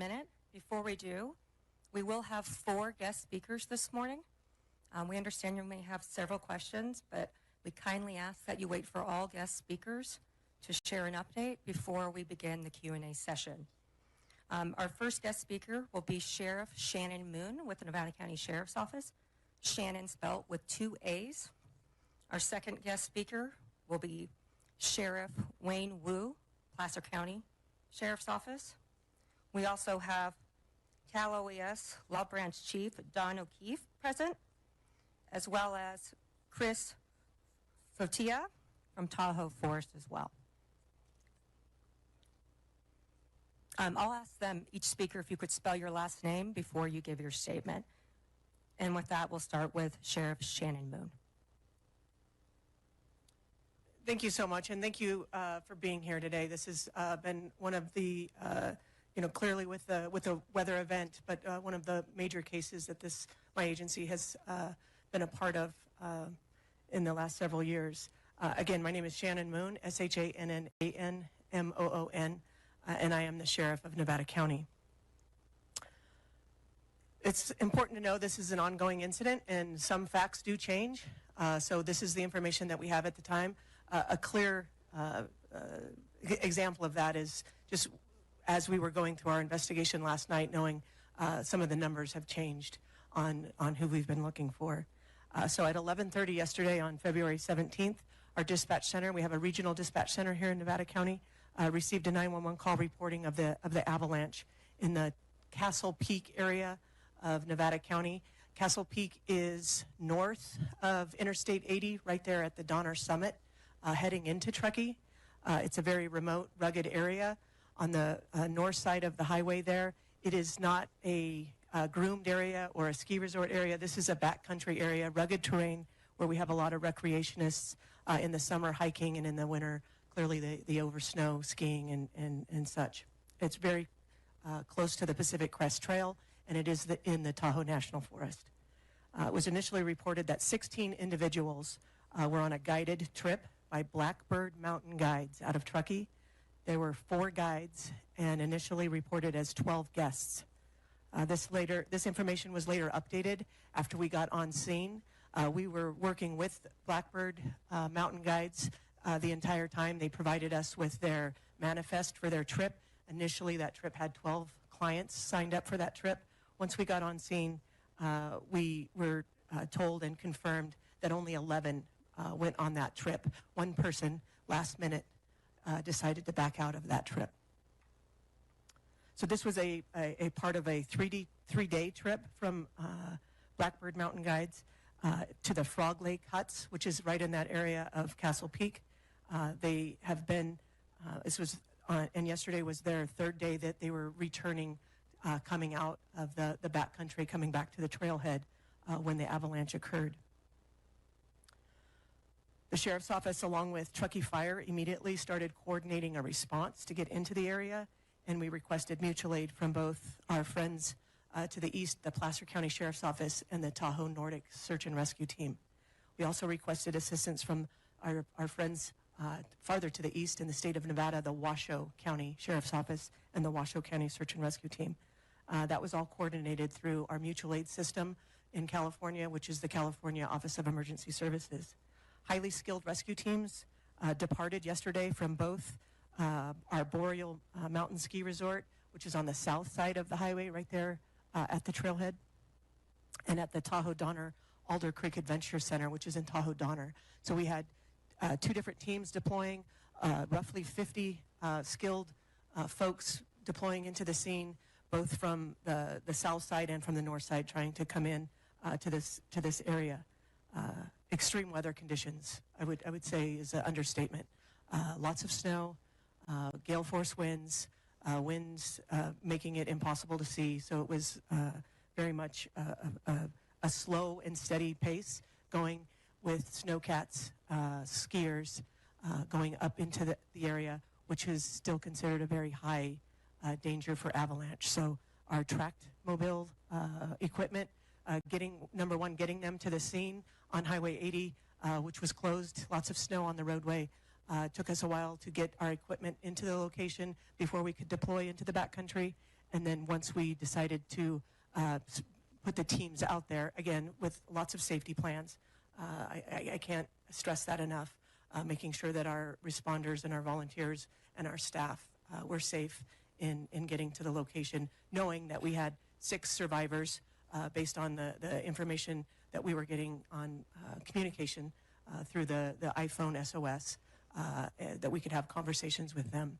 minute. Before we do, we will have 4 guest speakers this morning. We understand you may have several questions, but we kindly ask that you wait for all guest speakers to share an update before we begin the Q&A session. Our first guest speaker will be Sheriff Shannon Moon with the Nevada County Sheriff's Office. Shannon spelled with 2 A's. Our second guest speaker will be Sheriff Wayne Wu, Placer County Sheriff's Office. We also have Cal OES Law Branch Chief Don O'Keefe present, as well as Chris Fotia from Tahoe Forest as well. I'll ask them, each speaker, if you could spell your last name before you give your statement. And with that, we'll start with Sheriff Shannon Moon. Thank you so much, and thank you for being here today. This has been one of the, clearly with the weather event, but one of the major cases that my agency has been a part of in the last several years. Again, my name is Shannon Moon, SHANNANMOON, and I am the Sheriff of Nevada County. It's important to know this is an ongoing incident, and some facts do change. So this is the information that we have at the time. A clear example of that is just as we were going through our investigation last night, knowing some of the numbers have changed on who we've been looking for. So at 11:30 yesterday on February 17th, our dispatch center, we have a regional dispatch center here in Nevada County, received a 911 call reporting of the avalanche in the Castle Peak area of Nevada County. Castle Peak is north of Interstate 80, right there at the Donner Summit, heading into Truckee. It's a very remote, rugged area on the north side of the highway there. It is not a groomed area or a ski resort area. This is a backcountry area, rugged terrain, where we have a lot of recreationists in the summer hiking, and in the winter, clearly the over snow skiing and such. It's very close to the Pacific Crest Trail, and it is in the Tahoe National Forest. It was initially reported that 16 individuals were on a guided trip by Blackbird Mountain Guides out of Truckee. There were 4 guides and initially reported as 12 guests. This information was later updated after we got on scene. We were working with Blackbird Mountain Guides the entire time. They provided us with their manifest for their trip. Initially, that trip had 12 clients signed up for that trip. Once we got on scene, we were told and confirmed that only 11 went on that trip. One person, last minute, decided to back out of that trip. So this was a part of a 3-day trip from Blackbird Mountain Guides to the Frog Lake Huts, which is right in that area of Castle Peak. They have been, and yesterday was their 3rd day that they were returning, coming out of the backcountry, coming back to the trailhead when the avalanche occurred. The Sheriff's Office, along with Truckee Fire, immediately started coordinating a response to get into the area, and we requested mutual aid from both our friends to the east, the Placer County Sheriff's Office, and the Tahoe Nordic Search and Rescue Team. We also requested assistance from our friends farther to the east in the state of Nevada, the Washoe County Sheriff's Office and the Washoe County Search and Rescue Team. That was all coordinated through our mutual aid system in California, which is the California Office of Emergency Services. Highly skilled rescue teams departed yesterday from both our Boreal Mountain Ski Resort, which is on the south side of the highway right there at the trailhead, and at the Tahoe Donner Alder Creek Adventure Center, which is in Tahoe Donner. So we had 2 different teams deploying, roughly 50 skilled folks deploying into the scene, both from the south side and from the north side, trying to come in to this area. Extreme weather conditions, I would say, is an understatement. Lots of snow, gale force winds, winds making it impossible to see. So it was very much a slow and steady pace, going with snowcats, skiers, going up into the area, which is still considered a very high danger for avalanche. So our tracked mobile equipment, getting them to the scene on Highway 80, which was closed, lots of snow on the roadway. Took us a while to get our equipment into the location before we could deploy into the backcountry. And then once we decided to put the teams out there, again, with lots of safety plans, I can't stress that enough, making sure that our responders and our volunteers and our staff were safe in getting to the location, knowing that we had 6 survivors based on the information that we were getting on communication through the iPhone SOS, that we could have conversations with them.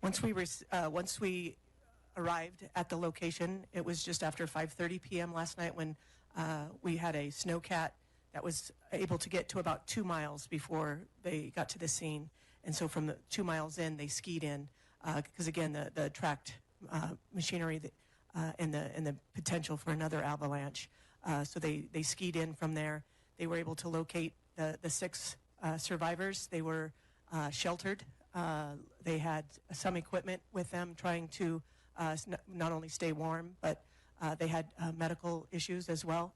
Once we arrived at the location, it was just after 5:30 p.m. last night when we had a snowcat that was able to get to about 2 miles before they got to the scene. And so from the 2 miles in, they skied in because, again, the tracked machinery and the potential for another avalanche. So they skied in from there. They were able to locate the 6 survivors. They were sheltered. They had some equipment with them trying to not only stay warm, but they had medical issues as well.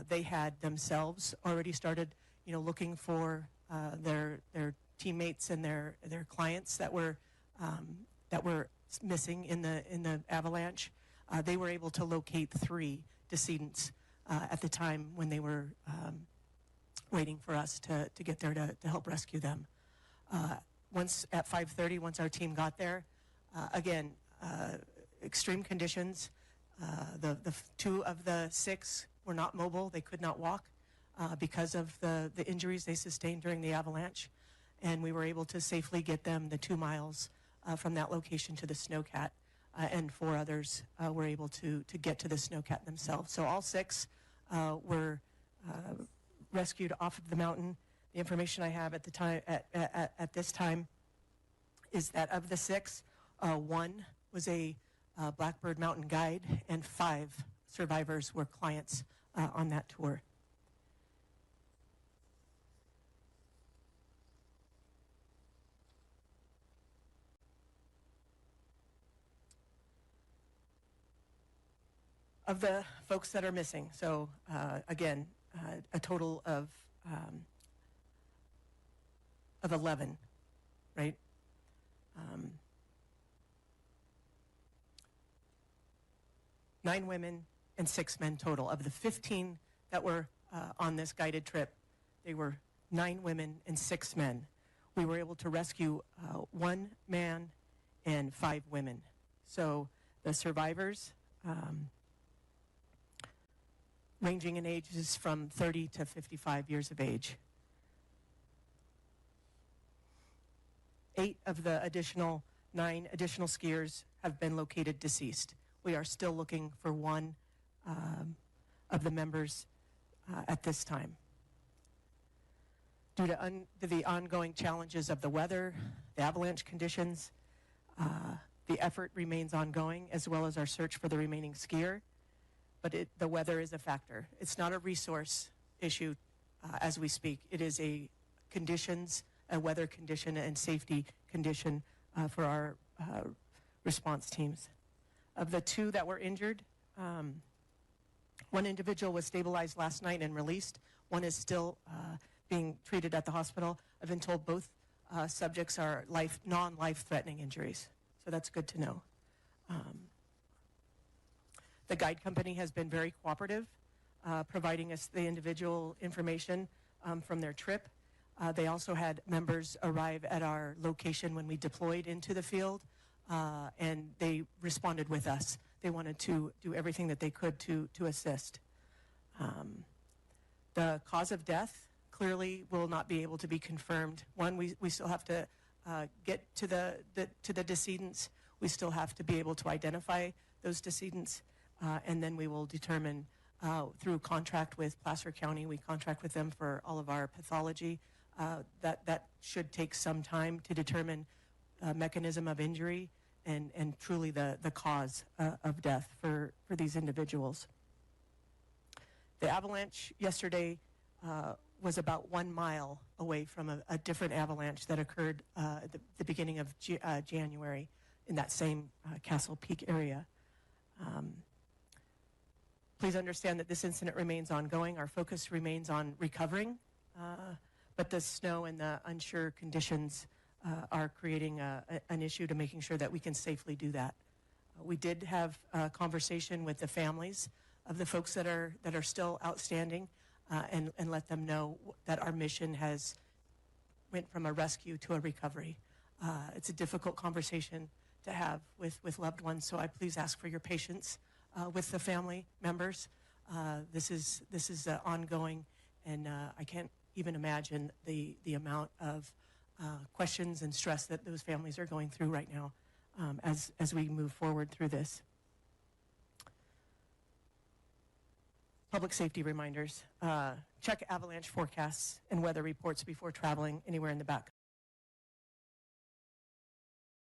They had themselves already started, looking for their teammates and their clients that were missing in the avalanche. They were able to locate 3 decedents at the time when they were waiting for us to get there to help rescue them. Once at 5:30, once our team got there, again, extreme conditions. The 2 of the 6 were not mobile. They could not walk because of the injuries they sustained during the avalanche. And we were able to safely get them the 2 miles from that location to the snowcat. And 4 others were able to get to the snowcat themselves. So all 6 were rescued off of the mountain. The information I have at the time at this time is that of the 6, 1 was a Blackbird Mountain guide, and 5 survivors were clients on that tour. Of the folks that are missing, so again, a total of 11, right? 9 women and 6 men total. Of the 15 that were on this guided trip, they were 9 women and 6 men. We were able to rescue 1 man and 5 women. So the survivors, ranging in ages from 30 to 55 years of age. 8 of the 9 additional skiers have been located deceased. We are still looking for 1 of the members at this time. Due to the ongoing challenges of the weather, the avalanche conditions, the effort remains ongoing, as well as our search for the remaining skier. But the weather is a factor. It's not a resource issue as we speak. It is a weather condition and safety condition for our response teams. Of the 2 that were injured, 1 individual was stabilized last night and released. 1 is still being treated at the hospital. I've been told both subjects are non-life-threatening injuries, so that's good to know. The guide company has been very cooperative, providing us the individual information from their trip. They also had members arrive at our location when we deployed into the field, and they responded with us. They wanted to do everything that they could to assist. The cause of death clearly will not be able to be confirmed. One, we still have to get to the decedents. We still have to be able to identify those decedents, and then we will determine through contract with Placer County. We contract with them for all of our pathology. That should take some time to determine mechanism of injury and truly the cause of death for these individuals. The avalanche yesterday was about 1 mile away from a different avalanche that occurred at the beginning of January in that same Castle Peak area. Please understand that this incident remains ongoing. Our focus remains on recovering but the snow and the unsure conditions are creating an issue to making sure that we can safely do that. We did have a conversation with the families of the folks that are still outstanding, and let them know that our mission has went from a rescue to a recovery. It's a difficult conversation to have with loved ones, so I please ask for your patience with the family members. This is ongoing, and I can't even imagine the amount of questions and stress that those families are going through right now as we move forward through this. Public safety reminders. Check avalanche forecasts and weather reports before traveling anywhere in the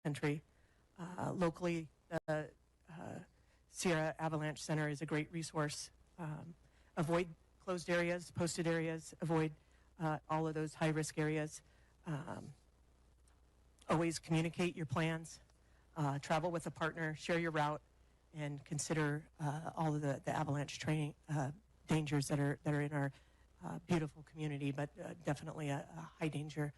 backcountry. Locally, the Sierra Avalanche Center is a great resource. Avoid closed areas, posted areas, avoid all of those high-risk areas. Always communicate your plans. Travel with a partner, share your route, and consider all of the avalanche training dangers that are in our beautiful community, but definitely a high danger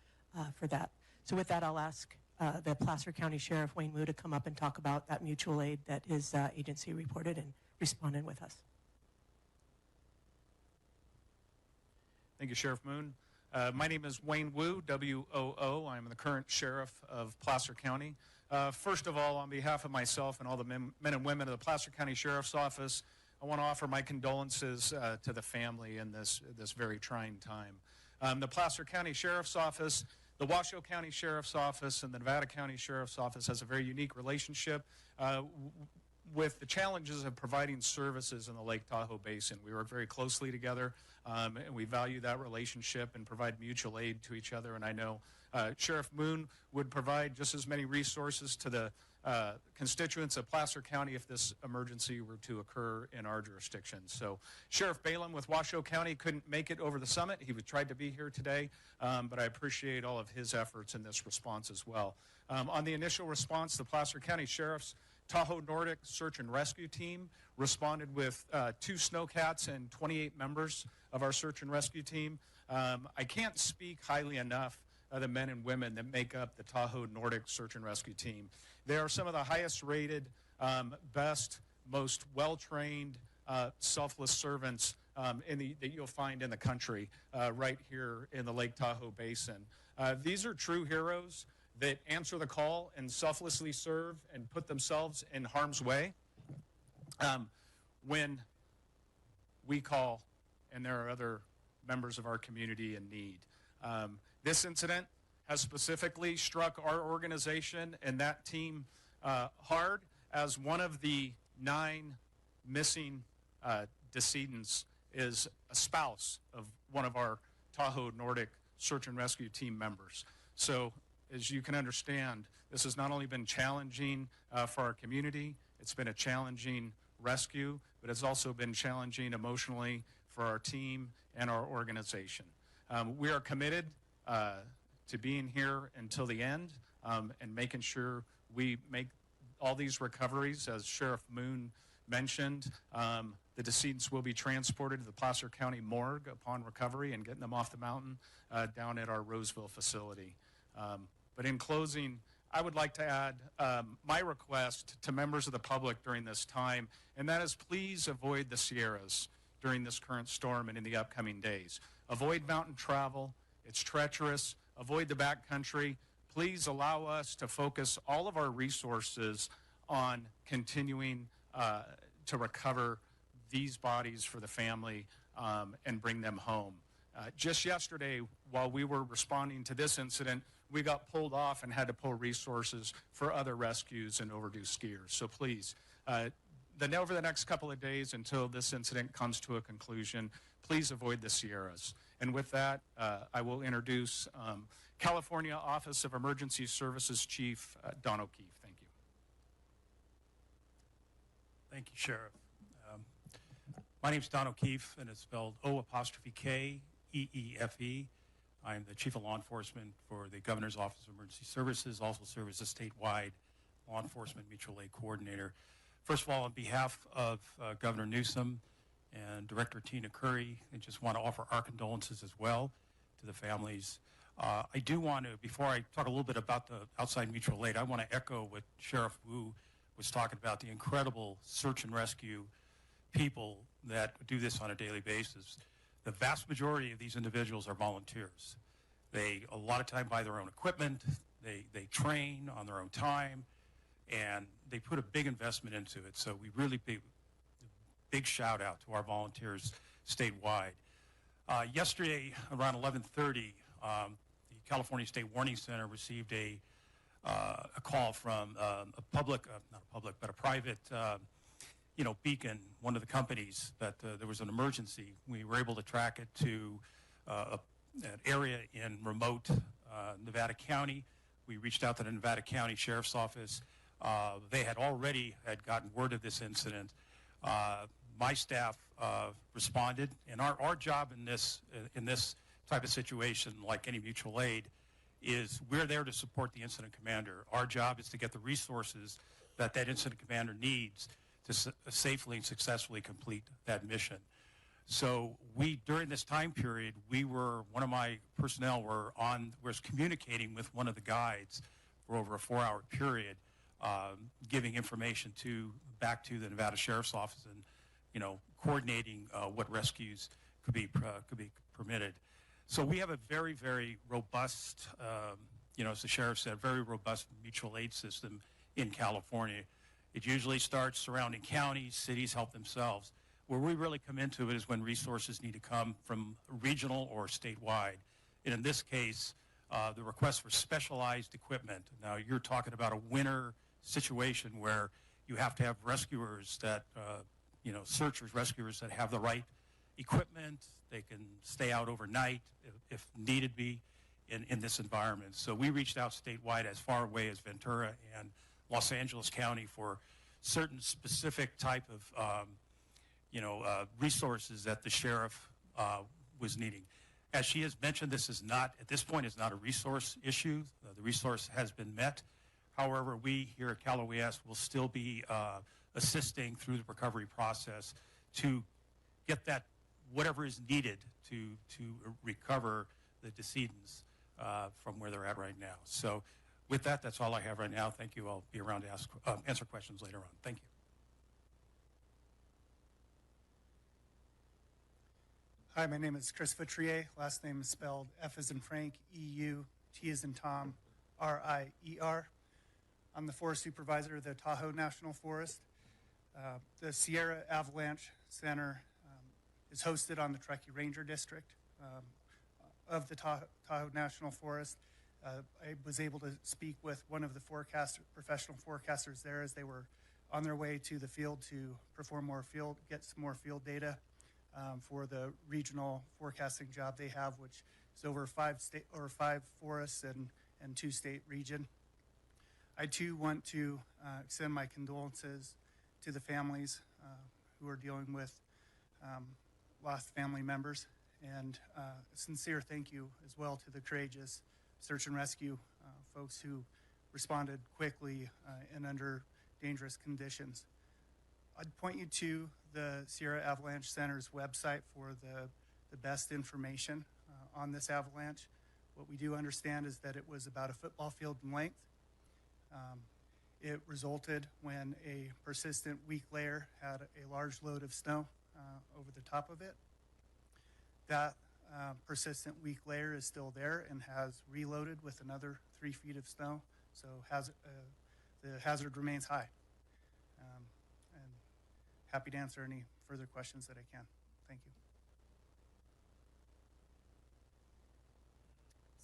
for that. So with that, I'll ask the Placer County Sheriff Wayne Wu to come up and talk about that mutual aid that his agency reported and responded with us. Thank you, Sheriff Moon. My name is Wayne Wu, W-O-O. I'm the current sheriff of Placer County. First of all, on behalf of myself and all the men and women of the Placer County Sheriff's Office, I want to offer my condolences to the family in this very trying time. The Placer County Sheriff's Office, the Washoe County Sheriff's Office, and the Nevada County Sheriff's Office has a very unique relationship with the challenges of providing services in the Lake Tahoe Basin. We work very closely together, and we value that relationship and provide mutual aid to each other. And I know Sheriff Moon would provide just as many resources to the constituents of Placer County if this emergency were to occur in our jurisdiction. So Sheriff Balaam with Washoe County couldn't make it over the summit. He tried to be here today, but I appreciate all of his efforts in this response as well. On the initial response, the Placer County Sheriff's Tahoe Nordic Search and Rescue Team responded with 2 snowcats and 28 members of our search and rescue team. I can't speak highly enough of the men and women that make up the Tahoe Nordic Search and Rescue Team. They are some of the highest rated, best, most well-trained, selfless servants that you'll find in the country right here in the Lake Tahoe Basin. These are true heroes that answer the call and selflessly serve and put themselves in harm's way when we call and there are other members of our community in need. This incident has specifically struck our organization and that team hard, as one of the 9 missing decedents is a spouse of one of our Tahoe Nordic Search and Rescue Team members. So as you can understand, this has not only been challenging for our community, it's been a challenging rescue, but it's also been challenging emotionally for our team and our organization. We are committed to being here until the end and making sure we make all these recoveries. As Sheriff Moon mentioned, the decedents will be transported to the Placer County morgue upon recovery and getting them off the mountain down at our Roseville facility. But in closing, I would like to add my request to members of the public during this time, and that is please avoid the Sierras during this current storm and in the upcoming days. Avoid mountain travel. It's treacherous. Avoid the backcountry. Please allow us to focus all of our resources on continuing to recover these bodies for the family and bring them home. Just yesterday, while we were responding to this incident, we got pulled off and had to pull resources for other rescues and overdue skiers. So please, over the next couple of days until this incident comes to a conclusion, please avoid the Sierras. And with that, I will introduce California Office of Emergency Services Chief Don O'Keefe. Thank you. Thank you, Sheriff. My name is Don O'Keefe, and it's spelled O''K''E''E'. I am the Chief of Law Enforcement for the Governor's Office of Emergency Services, also serve as a statewide law enforcement mutual aid coordinator. First of all, on behalf of Governor Newsom and Director Tina Curry, I just want to offer our condolences as well. to the families. I do want to, before I talk a little bit about the outside mutual aid, I want to echo what Sheriff Wu was talking about, the incredible search and rescue people that do this on a daily basis. The vast majority of these individuals are volunteers. They, a lot of time, buy their own equipment, they train on their own time, and they put a big investment into it. So we really big shout out to our volunteers statewide. Yesterday, around 11:30, the California State Warning Center received a call from a public, not a public, but a private, beacon, one of the companies, that there was an emergency. We were able to track it to an area in remote Nevada County. We reached out to the Nevada County Sheriff's Office. They had already gotten word of this incident. My staff responded, and our job in this type of situation, like any mutual aid, is we're there to support the incident commander. Our job is to get the resources that incident commander needs to safely and successfully complete that mission. So during this time period, one of my personnel was communicating with one of the guides for over a 4-hour period, giving information back to the Nevada Sheriff's Office, and coordinating what rescues could be permitted. So we have a very, very robust, as the sheriff said, very robust mutual aid system in California. It usually starts surrounding counties, cities help themselves. Where we really come into it is when resources need to come from regional or statewide. And in this case, the request for specialized equipment. Now, you're talking about a winter situation where you have to have rescuers that, searchers, rescuers that have the right equipment. They can stay out overnight if needed be in this environment. So we reached out statewide as far away as Ventura and Los Angeles County for certain specific type of resources that the sheriff was needing. As she has mentioned, this is not, at this point, is not a resource issue. The resource has been met. However, we here at Cal OES will still be assisting through the recovery process to get that, whatever is needed to recover the decedents from where they're at right now. So with that, that's all I have right now. Thank you. I'll be around to answer questions later on. Thank you. Hi, my name is Chris Vitrier. Last name is spelled F as in Frank, E-U, T as in Tom, R-I-E-R. I'm the forest supervisor of the Tahoe National Forest. The Sierra Avalanche Center is hosted on the Truckee Ranger District of the Tahoe National Forest. I was able to speak with one of the professional forecasters there as they were on their way to the field to get some more field data for the regional forecasting job they have, which is over 5 forests and 2 state region. I too want to extend my condolences to the families who are dealing with lost family members, and a sincere thank you as well to the courageous search and rescue folks who responded quickly and under dangerous conditions. I'd point you to the Sierra Avalanche Center's website for the best information on this avalanche. What we do understand is that it was about a football field in length. It resulted when a persistent weak layer had a large load of snow over the top of it. That persistent weak layer is still there and has reloaded with another 3 feet of snow, so the hazard remains high. And happy to answer any further questions that I can. Thank you.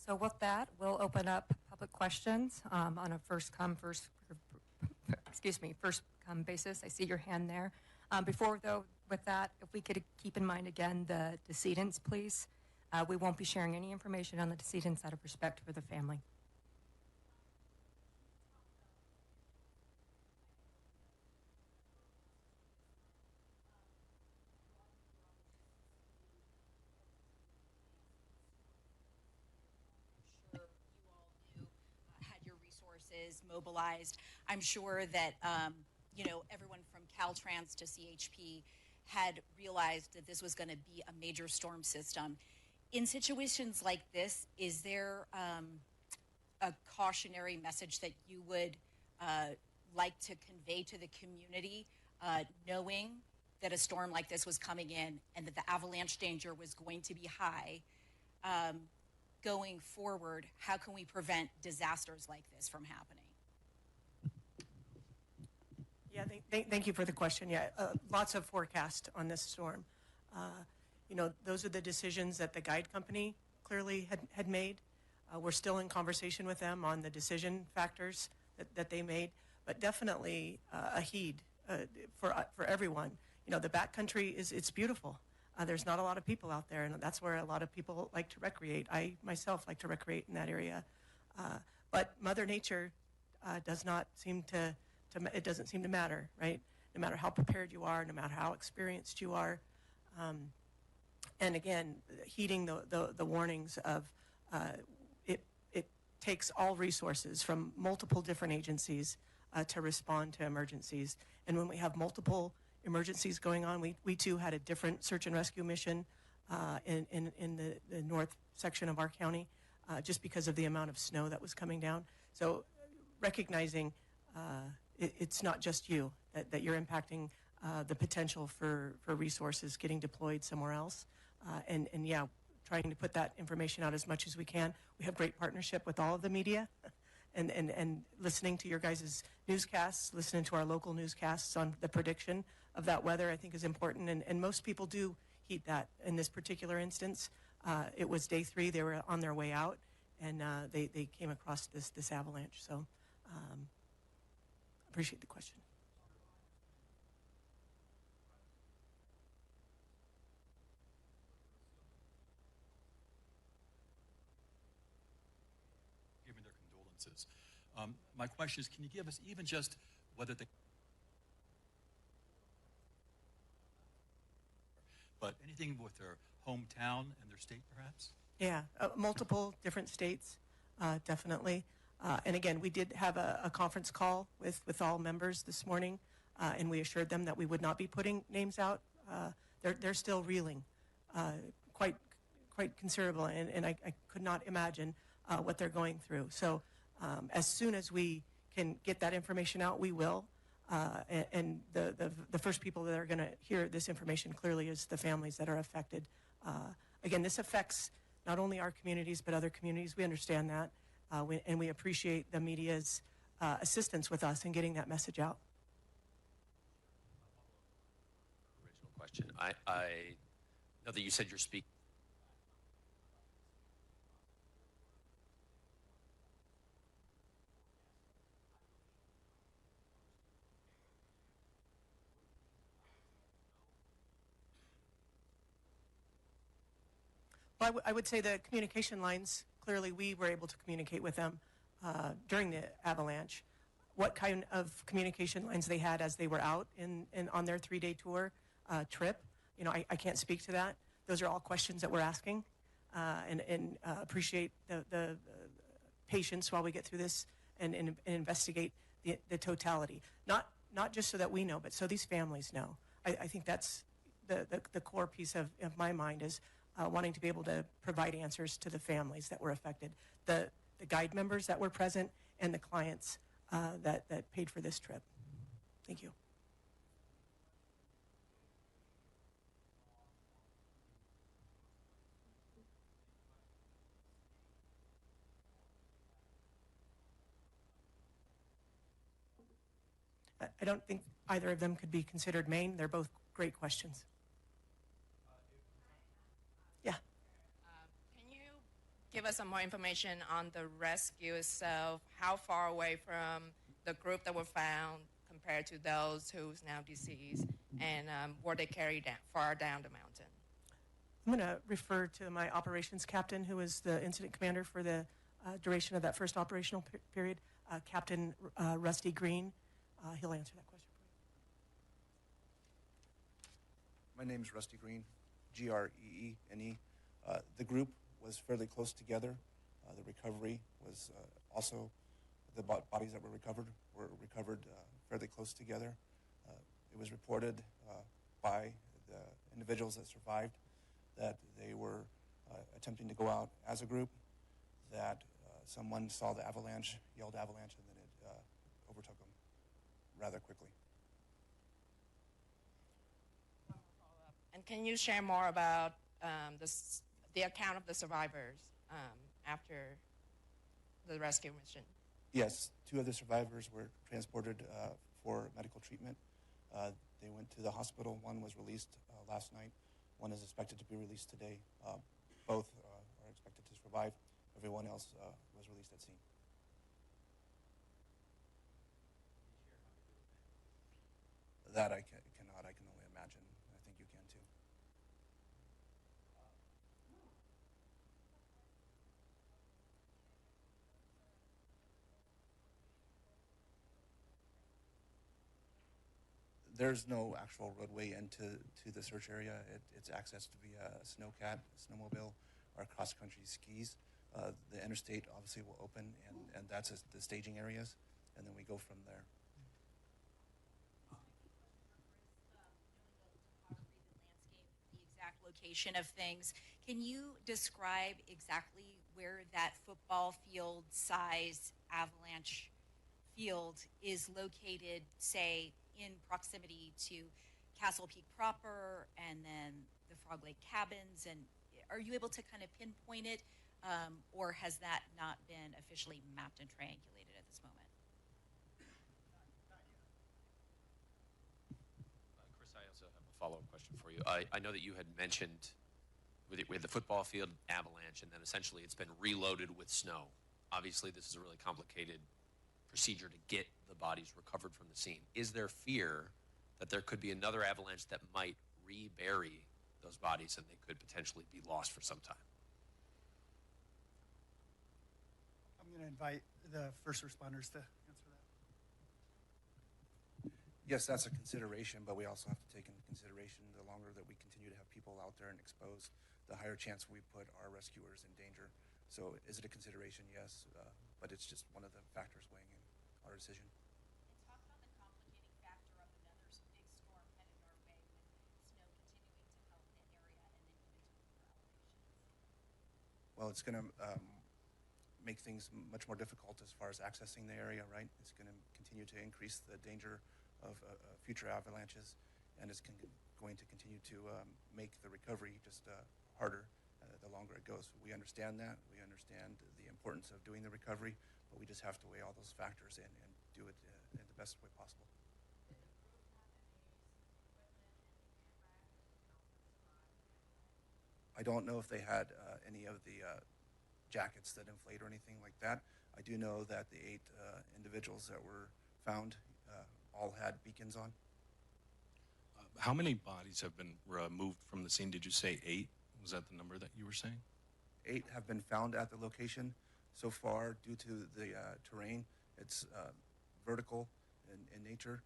So with that, we'll open up public questions on a first come basis. I see your hand there. Before though, with that, if we could keep in mind again the decedents, please. We won't be sharing any information on the decedents out of respect for the family. Mobilized. I'm sure that everyone from Caltrans to CHP had realized that this was going to be a major storm system. In situations like this, is there a cautionary message that you would like to convey to the community, knowing that a storm like this was coming in and that the avalanche danger was going to be high? Going forward, how can we prevent disasters like this from happening? Yeah, thank you for the question. Yeah, lots of forecast on this storm. Those are the decisions that the guide company clearly had made. We're still in conversation with them on the decision factors that they made, but definitely a heed for everyone. The backcountry it's beautiful. There's not a lot of people out there, and that's where a lot of people like to recreate. I myself like to recreate in that area, but Mother Nature does not seem to it doesn't seem to matter, right? No matter how prepared you are, no matter how experienced you are. And again, heeding the warnings of it takes all resources from multiple different agencies to respond to emergencies. And when we have multiple emergencies going on, we too had a different search and rescue mission in the north section of our county, just because of the amount of snow that was coming down. So recognizing it's not just you, that you're impacting the potential for resources getting deployed somewhere else. And yeah, trying to put that information out as much as we can. We have great partnership with all of the media and listening to your guys' newscasts, listening to our local newscasts on the prediction of that weather, I think is important. And most people do heed that. In this particular instance, it was day 3. They were on their way out, and they came across this avalanche. So appreciate the question. Giving their condolences. My question is, can you give us even just whether the but anything with their hometown and their state, perhaps? Yeah, multiple different states, definitely. And again, we did have a conference call with all members this morning, and we assured them that we would not be putting names out. They're still reeling, quite considerable, and I could not imagine what they're going through. So as soon as we can get that information out, we will. And the first people that are going to hear this information clearly is the families that are affected. Again, this affects not only our communities, but other communities. We understand that, and we appreciate the media's assistance with us in getting that message out. Original question. I know that you said you're speaking. Well, I would say the communication lines, clearly we were able to communicate with them during the avalanche. What kind of communication lines they had as they were out on their 3-day tour trip, I can't speak to that. Those are all questions that we're asking, and appreciate the patience while we get through this and investigate the totality. Not just so that we know, but so these families know. I think that's the core piece of my mind is wanting to be able to provide answers to the families that were affected, the guide members that were present, and the clients that paid for this trip. Thank you. I don't think either of them could be considered main. They're both great questions. Yeah. Can you give us some more information on the rescue itself? How far away from the group that were found compared to those who's now deceased? And were they carried far down the mountain? I'm going to refer to my operations captain, who was the incident commander for the duration of that first operational period, Captain Rusty Green. He'll answer that question for you. My name is Rusty Green, Greene. The group was fairly close together. The recovery was also, the bodies that were recovered fairly close together. It was reported by the individuals that survived that they were attempting to go out as a group, that someone saw the avalanche, yelled avalanche, and then it overtook them rather quickly. And can you share more about the account of the survivors after the rescue mission? Yes, 2 of the survivors were transported for medical treatment. They went to the hospital. One was released last night. One is expected to be released today. Both are expected to survive. Everyone else was released at scene. That I cannot. I can only imagine. I think you can too. There's no actual roadway into the search area. It's accessed via a snowcat, a snowmobile, or cross-country skis. The interstate obviously will open, and that's the staging areas, and then we go from there. The exact location of things. Can you describe exactly where that football field size avalanche field is located, say, in proximity to Castle Peak proper and then the Frog Lake cabins? And are you able to kind of pinpoint it, or has that not been officially mapped and triangulated at this moment? Chris, I also have a follow-up question for you. I know that you had mentioned with the football field avalanche, and then essentially it's been reloaded with snow. Obviously, this is a really complicated procedure to get the bodies recovered from the scene. Is there fear that there could be another avalanche that might rebury those bodies and they could potentially be lost for some time? I'm going to invite the first responders to answer that. Yes, that's a consideration, but we also have to take into consideration the longer that we continue to have people out there and exposed, the higher chance we put our rescuers in danger. So is it a consideration? Yes, but it's just one of the factors weighing in our decision. And talk about the complicating factor of another big storm headed our way with snow continuing to help the area and then even to lower elevations. Well, it's going to make things much more difficult as far as accessing the area, right? It's going to continue to increase the danger of future avalanches, and it's going to continue to make the recovery just harder the longer it goes. We understand that. We understand the importance of doing the recovery, but we just have to weigh all those factors in and do it in the best way possible. I don't know if they had any of the jackets that inflate or anything like that. I do know that the 8 individuals that were found all had beacons on. How many bodies have been removed from the scene? Did you say 8? Was that the number that you were saying? 8 have been found at the location. So far, due to the terrain, it's vertical in nature.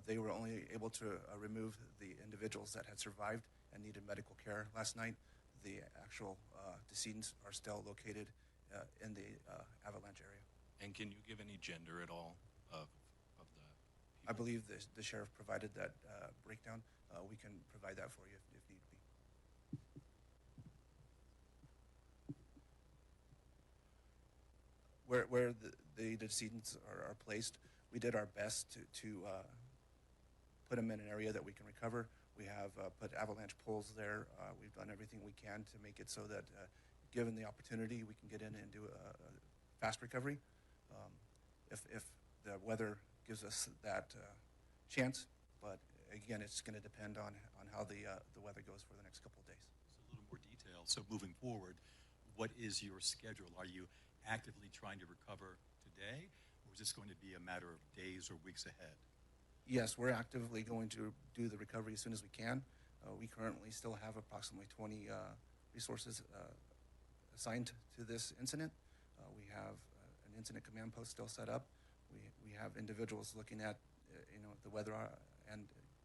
They were only able to remove the individuals that had survived and needed medical care last night. The actual decedents are still located in the avalanche area. And can you give any gender at all of the people? I believe the sheriff provided that breakdown. We can provide that for you if need be. Where the decedents are placed, we did our best to put them in an area that we can recover. We have put avalanche poles there. We've done everything we can to make it so that, given the opportunity, we can get in and do a fast recovery. If the weather gives us that chance, but again, it's going to depend on how the weather goes for the next couple of days. So a little more detail. So moving forward, what is your schedule? Are you actively trying to recover today, or is this going to be a matter of days or weeks ahead? Yes, we're actively going to do the recovery as soon as we can. We currently still have approximately 20 resources assigned to this incident. We have an incident command post still set up. We have individuals looking at the weather and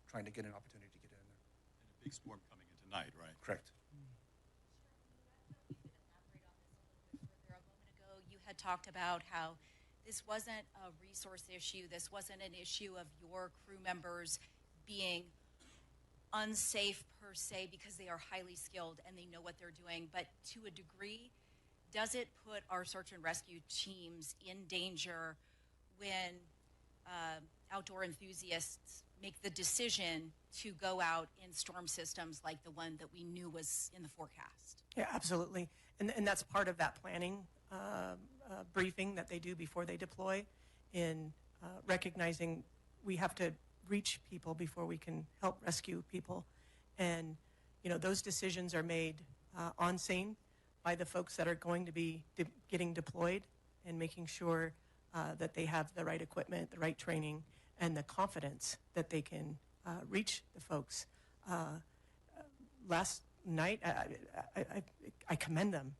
trying to get an opportunity to get in there. And a big storm coming in tonight, right? Correct. You had talked about how this wasn't a resource issue. This wasn't an issue of your crew members being unsafe per se because they are highly skilled and they know what they're doing, but to a degree, does it put our search and rescue teams in danger when outdoor enthusiasts make the decision to go out in storm systems like the one that we knew was in the forecast? Yeah, absolutely. And that's part of that planning briefing that they do before they deploy, in recognizing we have to reach people before we can help rescue people. And, those decisions are made on scene by the folks that are going to be getting deployed, and making sure that they have the right equipment, the right training, and the confidence that they can reach the folks. Last night, I commend them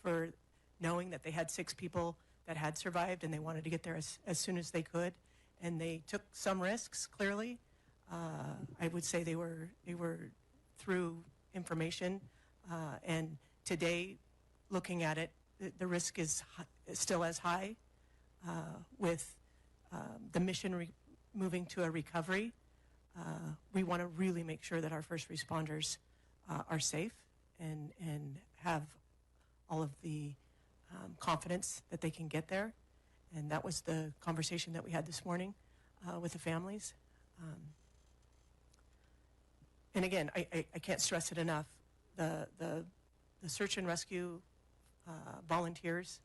for knowing that they had 6 people that had survived, and they wanted to get there as soon as they could. And they took some risks, clearly. I would say they were through information. And today, looking at it, the risk is still as high with the mission moving to a recovery. We want to really make sure that our first responders are safe and have all of the confidence that they can get there. And that was the conversation that we had this morning with the families. And again, I can't stress it enough. The search and rescue volunteers,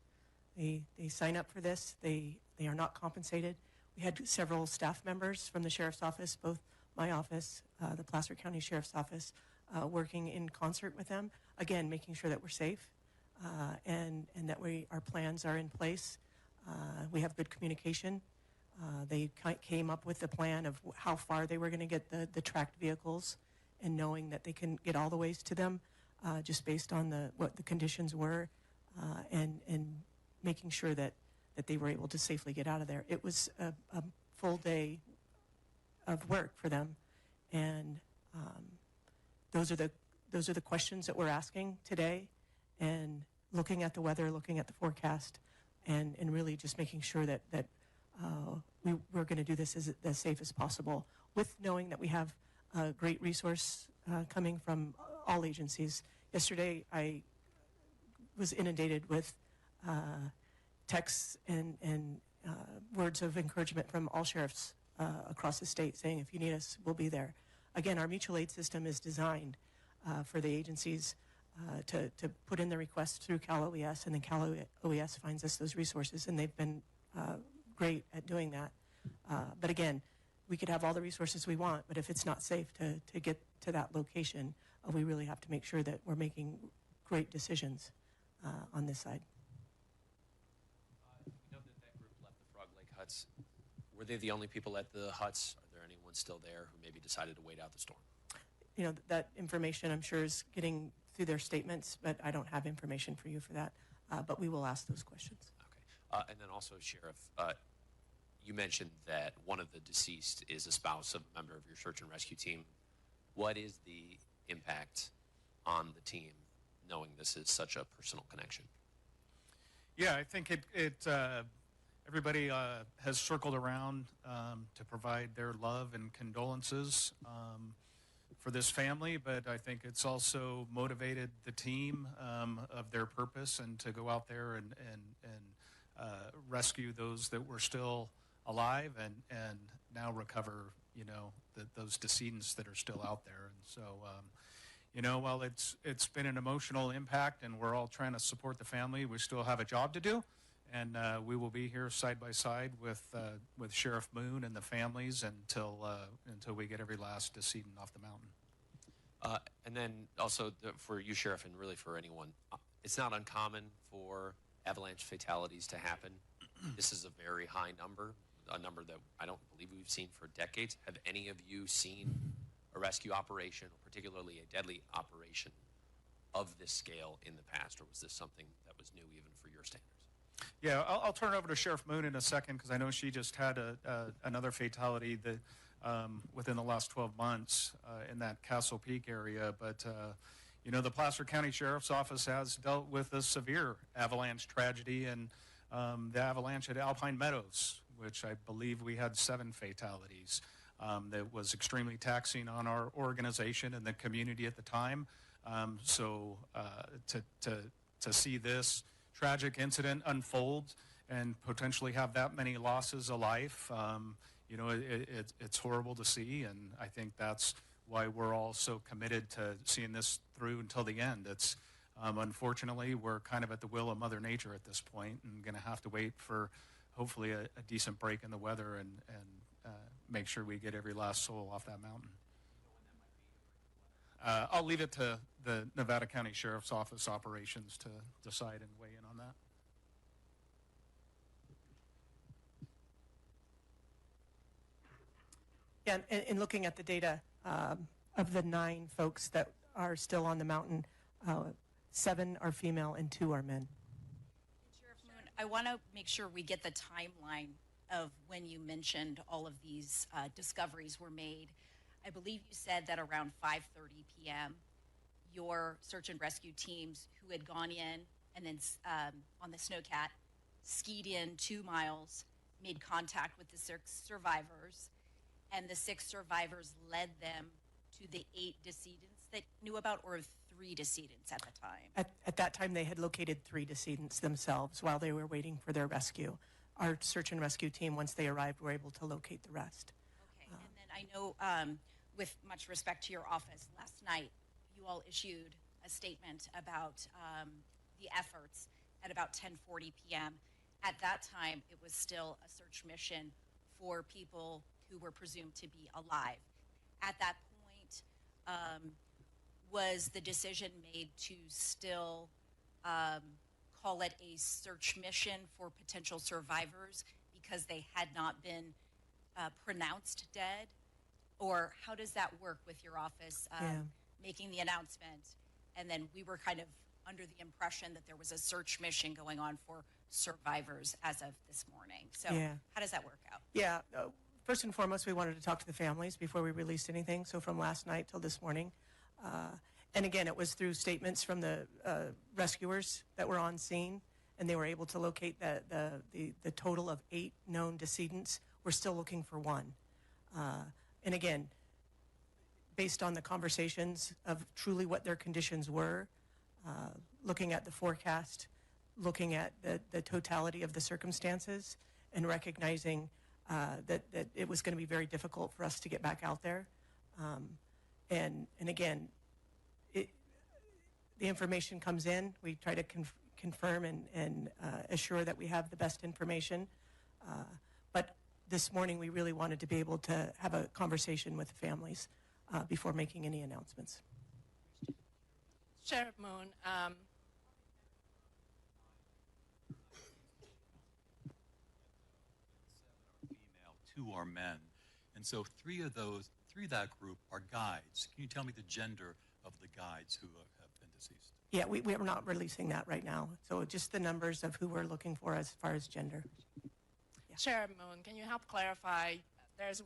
they sign up for this. They are not compensated. We had several staff members from the Sheriff's Office, both my office, the Placer County Sheriff's Office, working in concert with them. Again, making sure that we're safe and that our plans are in place. We have good communication. They came up with the plan of how far they were going to get the tracked vehicles, and knowing that they can get all the ways to them just based on what the conditions were, and making sure that they were able to safely get out of there. It was a full day of work for them, and those are the questions that we're asking today, and looking at the weather, looking at the forecast, and really just making sure that we're going to do this as safe as possible, with knowing that we have a great resource coming from all agencies. Yesterday, I was inundated with texts and words of encouragement from all sheriffs across the state, saying, if you need us, we'll be there. Again, our mutual aid system is designed for the agencies to put in the request through Cal OES, and then Cal OES finds us those resources, and they've been great at doing that. But again, we could have all the resources we want, but if it's not safe to get to that location, we really have to make sure that we're making great decisions on this side. We know that group left the Frog Lake huts. Were they the only people at the huts? Are there anyone still there who maybe decided to wait out the storm? That information, I'm sure, is getting through their statements, but I don't have information for you for that. But we will ask those questions. Okay. And then also, Sheriff, you mentioned that one of the deceased is a spouse of a member of your search and rescue team. What is the impact on the team knowing this is such a personal connection? Yeah, I think everybody has circled around to provide their love and condolences for this family, but I think it's also motivated the team of their purpose, and to go out there and rescue those that were still alive, and now recover, those decedents that are still out there. And so, while it's been an emotional impact, and we're all trying to support the family, we still have a job to do, and we will be here side by side with Sheriff Moon and the families until we get every last decedent off the mountain. And then also for you, Sheriff, and really for anyone, it's not uncommon for avalanche fatalities to happen. This is a very high number, a number that I don't believe we've seen for decades. Have any of you seen a rescue operation, or particularly a deadly operation of this scale in the past, or was this something that was new even for your standards? Yeah, I'll turn it over to Sheriff Moon in a second, because I know she just had another fatality that within the last 12 months in that Castle Peak area. But the Placer County Sheriff's Office has dealt with a severe avalanche tragedy, and the avalanche at Alpine Meadows, which I believe we had 7 fatalities. that was extremely taxing on our organization and the community at the time. So to see this tragic incident unfold and potentially have that many losses of life, it's horrible to see, and I think that's why we're all so committed to seeing this through until the end. It's unfortunately, we're kind of at the will of Mother Nature at this point, and going to have to wait for hopefully a decent break in the weather and make sure we get every last soul off that mountain. I'll leave it to the Nevada County Sheriff's Office operations to decide and weigh in on that. Yeah, and looking at the data, of the 9 folks that are still on the mountain, 7 are female and 2 are men. Sheriff Moon, I want to make sure we get the timeline of when you mentioned all of these discoveries were made. I believe you said that around 5:30 p.m., your search and rescue teams who had gone in and then on the snowcat skied in 2 miles, made contact with the 6 survivors, and the 6 survivors led them to the 8 decedents that knew about, or 3 decedents at the time? At that time, they had located 3 decedents themselves while they were waiting for their rescue. Our search and rescue team, once they arrived, were able to locate the rest. Okay, and then I know, with much respect to your office, last night you all issued a statement about the efforts at about 10:40 p.m. At that time, it was still a search mission for people who were presumed to be alive. At that point, was the decision made to still call it a search mission for potential survivors because they had not been pronounced dead? Or how does that work with your office making the announcement? And then we were kind of under the impression that there was a search mission going on for survivors as of this morning. So how does that work out? Yeah. First and foremost, we wanted to talk to the families before we released anything. So from last night till this morning. And again, it was through statements from the rescuers that were on scene, and they were able to locate the total of 8 known decedents. We're still looking for 1. And again, based on the conversations of truly what their conditions were, looking at the forecast, looking at the totality of the circumstances, and recognizing that it was going to be very difficult for us to get back out there. And again, the information comes in. We try to confirm and assure that we have the best information. But this morning, we really wanted to be able to have a conversation with the families before making any announcements. Sheriff Moon, Female, 2 are men. And so 3 of that group are guides. Can you tell me the gender of the guides who have been deceased? Yeah, we are not releasing that right now. So just the numbers of who we're looking for as far as gender. Yeah. Sheriff Moon, can you help clarify?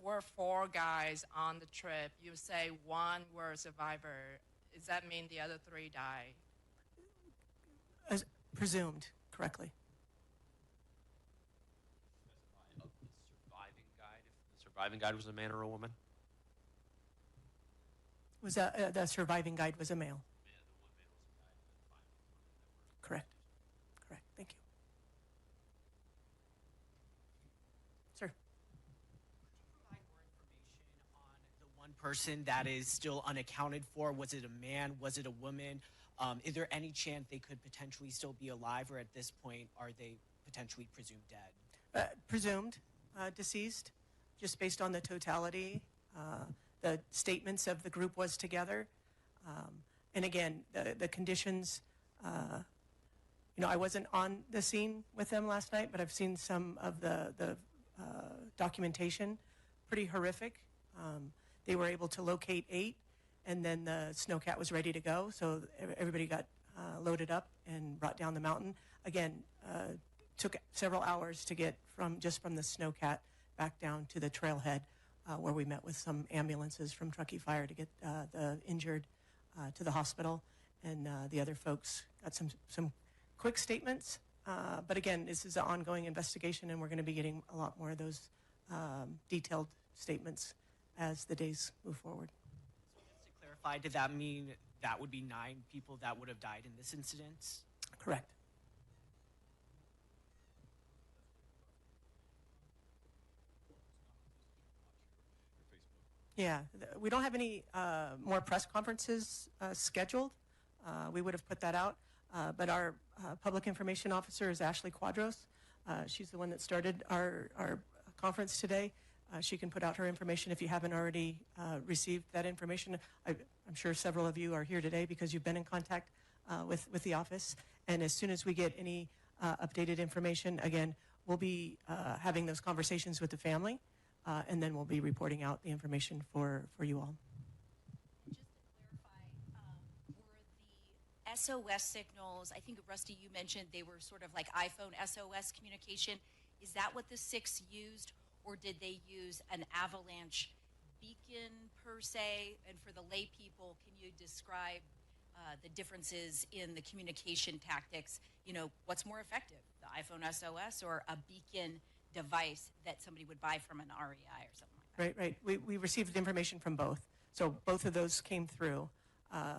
Were 4 guys on the trip. You say 1 were a survivor. Does that mean the other 3 died? As presumed correctly. Of the surviving guide, if the surviving guide was a man or a woman? Was the surviving guide was a male. The 1 man was a guide, and then 5 women that were. Correct. Correct. Thank you. Sir. Provide more information on the 1 person that is still unaccounted for. Was it a man? Was it a woman? Is there any chance they could potentially still be alive, or at this point are they potentially presumed dead? Presumed deceased, just based on the totality. The statements of the group was together. And again, the conditions, I wasn't on the scene with them last night, but I've seen some of the documentation, pretty horrific. They were able to locate 8, and then the snowcat was ready to go. So everybody got loaded up and brought down the mountain. Again, took several hours to get from the snowcat back down to the trailhead, where we met with some ambulances from Truckee Fire to get the injured to the hospital. And the other folks got some quick statements. But again, this is an ongoing investigation, and we're going to be getting a lot more of those detailed statements as the days move forward. So just to clarify, did that mean that would be 9 people that would have died in this incident? Correct. Yeah, we don't have any more press conferences scheduled. We would have put that out. But our public information officer is Ashley Quadros. She's the one that started our conference today. She can put out her information if you haven't already received that information. I'm sure several of you are here today because you've been in contact with the office. And as soon as we get any updated information, again, we'll be having those conversations with the family, and then we'll be reporting out the information for you all. And just to clarify, were the SOS signals, I think, Rusty, you mentioned they were sort of like iPhone SOS communication. Is that what the 6 used, or did they use an Avalanche beacon per se? And for the lay people, can you describe the differences in the communication tactics? You know, what's more effective, the iPhone SOS or a beacon device that somebody would buy from an REI or something like that? Right. We received information from both. So both of those came through.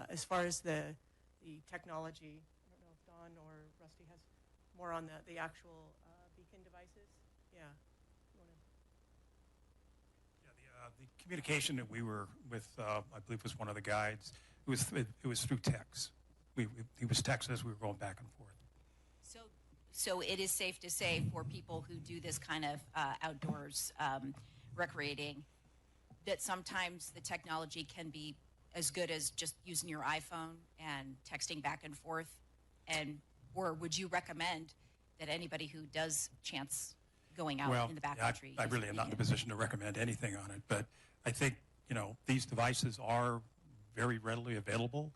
As far as the technology, I don't know if Don or Rusty has more on the actual beacon devices. Yeah. The communication that we were with, I believe, was one of the guides. It was through text. He was texting as we were going back and forth. So it is safe to say for people who do this kind of outdoors recreating that sometimes the technology can be as good as just using your iPhone and texting back and forth, or would you recommend that anybody who does chance going out in the backcountry? I really am not in a position to recommend anything on it, but I think, these devices are very readily available,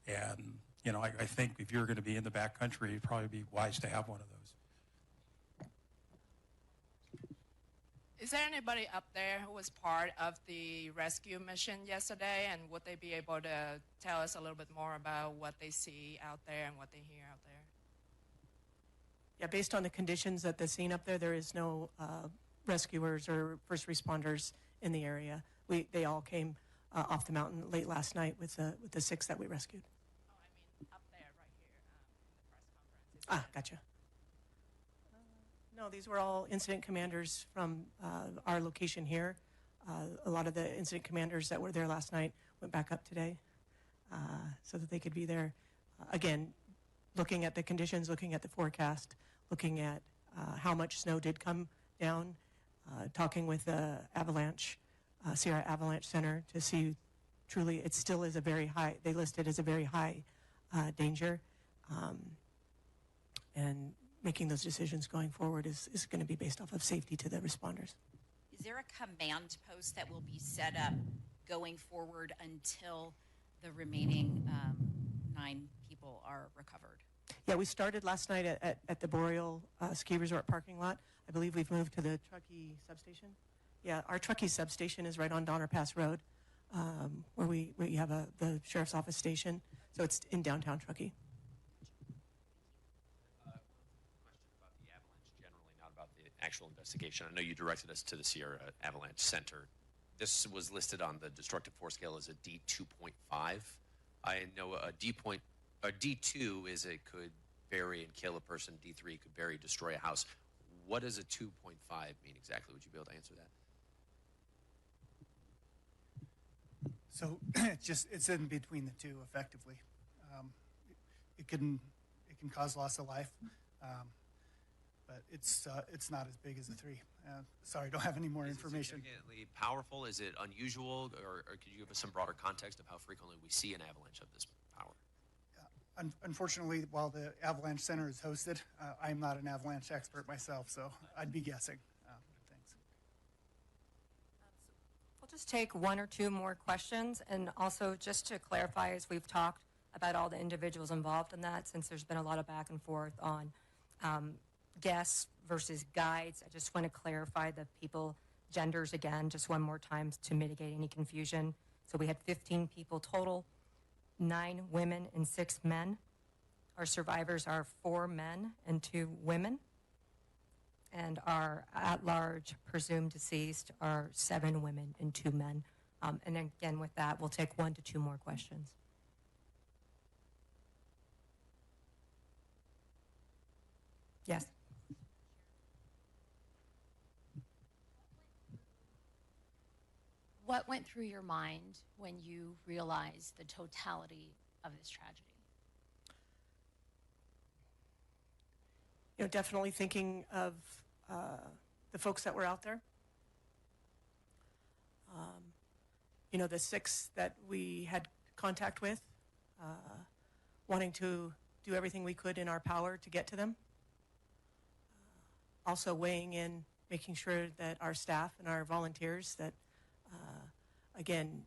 and, I think if you're going to be in the backcountry, it'd probably be wise to have one of those. Is there anybody up there who was part of the rescue mission yesterday, and would they be able to tell us a little bit more about what they see out there and what they hear out there? Yeah, based on the conditions at the scene up there, there is no rescuers or first responders in the area. They all came off the mountain late last night with the 6 that we rescued. Oh, I mean up there, right here in the press conference. Gotcha. No, these were all incident commanders from our location here. A lot of the incident commanders that were there last night went back up today so that they could be there. Again, looking at the conditions, looking at the forecast, looking at how much snow did come down, talking with the Avalanche, Sierra Avalanche Center to see truly it still is a very high, they list it as a very high danger. And making those decisions going forward is going to be based off of safety to the responders. Is there a command post that will be set up going forward until the remaining 9 people are recovered? Yeah, we started last night at the Boreal Ski Resort parking lot. I believe we've moved to the Truckee substation. Yeah, our Truckee substation is right on Donner Pass Road, where we have the sheriff's office station. So it's in downtown Truckee. Question about the Avalanche generally, not about the actual investigation. I know you directed us to the Sierra Avalanche Center. This was listed on the destructive force scale as a D2.5. I know a D2 is it could bury and kill a person. D3 could bury, destroy a house. What does a 2.5 mean exactly? Would you be able to answer that? So it's in between the two, effectively. It can cause loss of life, but it's not as big as a 3. Sorry, don't have any more information. Is it significantly powerful? Is it unusual, or could you give us some broader context of how frequently we see an avalanche of this power? Unfortunately, while the Avalanche Center is hosted, I'm not an avalanche expert myself, so I'd be guessing. Thanks. We'll just take 1 or 2 more questions, and also just to clarify, as we've talked about all the individuals involved in that, since there's been a lot of back and forth on guests versus guides, I just want to clarify the people genders again, just one more time to mitigate any confusion. So we had 15 people total, 9 women and 6 men. Our survivors are 4 men and 2 women. and our at-large presumed deceased are 7 women and 2 men. And again, with that, we'll take 1 to 2 more questions. Yes. What went through your mind when you realized the totality of this tragedy? You know, definitely thinking of the folks that were out there. You know, the 6 that we had contact with, wanting to do everything we could in our power to get to them. Also weighing in, making sure that our staff and our volunteers that, again,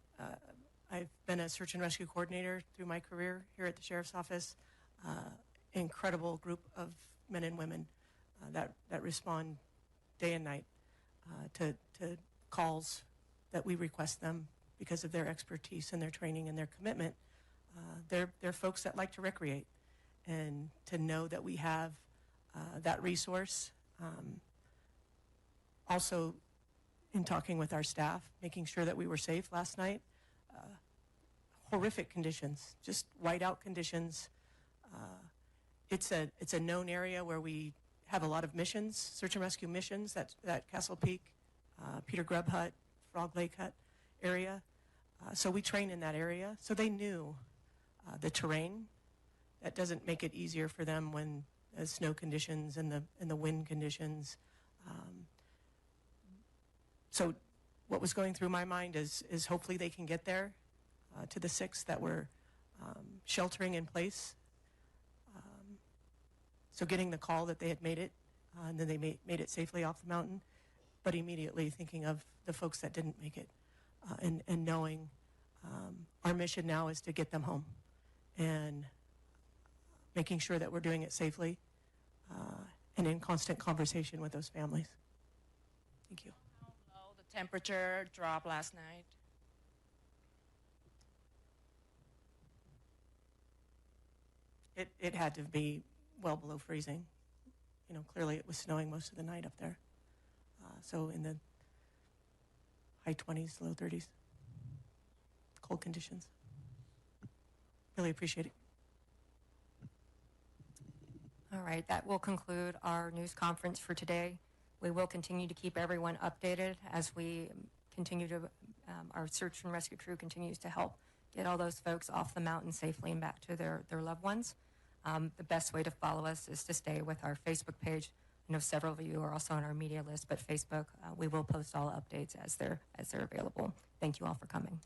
I've been a search and rescue coordinator through my career here at the Sheriff's Office. Incredible group of men and women that respond day and night to calls that we request them because of their expertise and their training and their commitment. They're folks that like to recreate, and to know that we have that resource. Also, in talking with our staff, making sure that we were safe last night. Horrific conditions, just whiteout conditions. It's a known area where we have a lot of missions, search and rescue missions, that Castle Peak, Peter Grubb Hut, Frog Lake Hut area. So we train in that area. So they knew the terrain. That doesn't make it easier for them when the snow conditions and the wind conditions. So what was going through my mind is hopefully they can get there to the 6 that were sheltering in place. So getting the call that they had made it, and then they made it safely off the mountain, but immediately thinking of the folks that didn't make it, and knowing our mission now is to get them home, and making sure that we're doing it safely, and in constant conversation with those families. Thank you. How low the temperature dropped last night? It had to be well below freezing. You know, clearly it was snowing most of the night up there. So in the high 20s, low 30s. Cold conditions. Really appreciate it. All right, that will conclude our news conference for today. We will continue to keep everyone updated as we continue to, our search and rescue crew continues to help get all those folks off the mountain safely and back to their loved ones. The best way to follow us is to stay with our Facebook page. I know several of you are also on our media list, but Facebook, we will post all updates as they're available. Thank you all for coming.